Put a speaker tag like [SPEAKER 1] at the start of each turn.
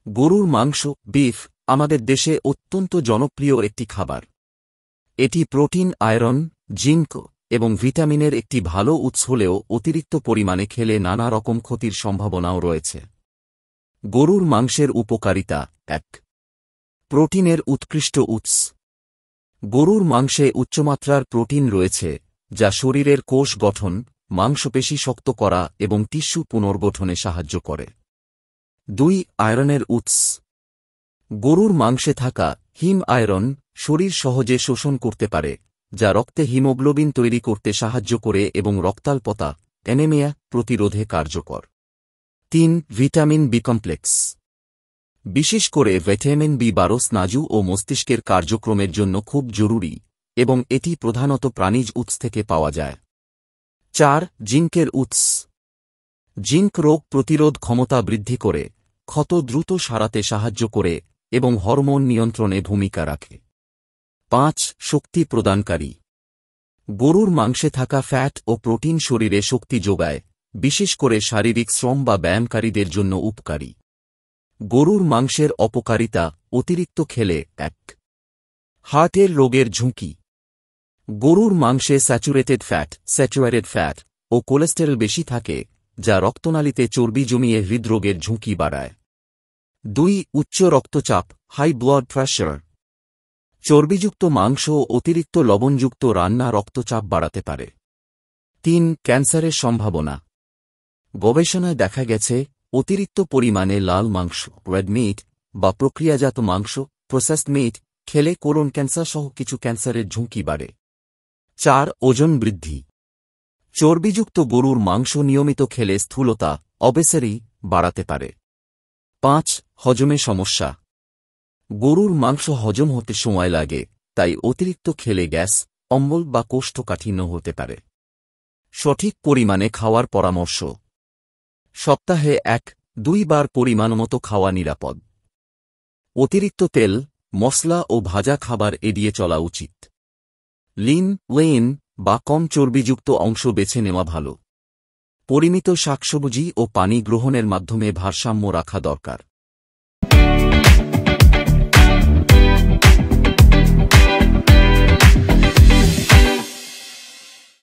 [SPEAKER 1] গরুর মাংস বিফ আমাদের দেশে অত্যন্ত জনপ্রিয় একটি খাবার। এটি প্রোটিন, আয়রন, জিঙ্ক এবং ভিটামিনের একটি ভালো উৎস হলেও অতিরিক্ত পরিমাণে খেলে নানা রকম ক্ষতির সম্ভাবনাও রয়েছে। গরুর মাংসের উপকারিতা ১. প্রোটিনের উৎকৃষ্ট উৎস। গরুর মাংসে উচ্চমাত্রার প্রোটিন রয়েছে, যা শরীরের কোষ গঠন, মাংসপেশি শক্ত করা এবং টিস্যু পুনর্গঠনে সাহায্য করে। ২. আয়রনের উৎস। গরুর মাংসে থাকা হিম আয়রন শরীর সহজে শোষণ করতে পারে, যা রক্তে হিমোগ্লোবিন তৈরি করতে সাহায্য করে এবং রক্তাল্পতা অ্যানিমিয়া প্রতিরোধে কার্যকর। ৩. Vitamin B complex. বিশেষ করে ভিটামিন বি12 স্নায়ু ও মস্তিষ্কের কার্যক্রমের জন্য খুব জরুরি এবং এটি প্রধানত প্রাণীজ উৎস থেকে পাওয়া যায়। ৪. জিঙ্কের উৎস। জিঙ্ক রোগ প্রতিরোধ ক্ষমতা বৃদ্ধি করে, ক্ষত দ্রুত সারাতে সাহায্য করে এবং হরমোন নিয়ন্ত্রণে ভূমিকা রাখে। ৫. শক্তি প্রদানকারী। গরুর মাংসে থাকা ফ্যাট ও প্রোটিন শরীরে শক্তি যোগায়, বিশেষ করে শারীরিক শ্রম বা ব্যায়ামকারীদের জন্য উপকারী। গরুর মাংসের অপকারিতা অতিরিক্ত খেলে ১. হার্টের রোগের ঝুঁকি। গরুর মাংসে স্যাচুরেটেড ফ্যাট ও কোলেস্টেরল বেশি থাকে, যা রক্তনালীতে চর্বি জমিয়ে হৃদরোগের ঝুঁকি বাড়ায়। ২. উচ্চ রক্তচাপ হাই ব্লাড প্রেশার। চর্বিযুক্ত মাংস ও অতিরিক্ত লবণযুক্ত রান্না রক্তচাপ বাড়াতে পারে। ৩. ক্যান্সারের সম্ভাবনা। গবেষণায় দেখা গেছে, অতিরিক্ত পরিমাণে লাল মাংস রেড মিট বা প্রক্রিয়াজাত মাংস প্রসেসড মিট খেলে কোলন ক্যান্সার সহ কিছু ক্যান্সারের ঝুঁকি বাড়ে। ৪. ওজন বৃদ্ধি। চর্বিযুক্ত গরুর মাংস নিয়মিত খেলে স্থূলতা অবেসিটি বাড়াতে পারে। ৫. হজমে সমস্যা। গরুর মাংস হজম হতে সময় লাগে, তাই অতিরিক্ত খেলে গ্যাস, অম্বল বা কোষ্ঠকাঠিন্য হতে পারে। সঠিক পরিমাণে খাওয়ার পরামর্শ। সপ্তাহে ১-২ বার পরিমাণমতো খাওয়া নিরাপদ। অতিরিক্ত তেল, মশলা ও ভাজা খাবার এড়িয়ে চলা উচিত। লিন বা কম চর্বিযুক্ত অংশ বেছে নেওয়া ভালো। পরিমিত শাকসবজি ও পানি গ্রহণের মাধ্যমে ভারসাম্য রাখা দরকার।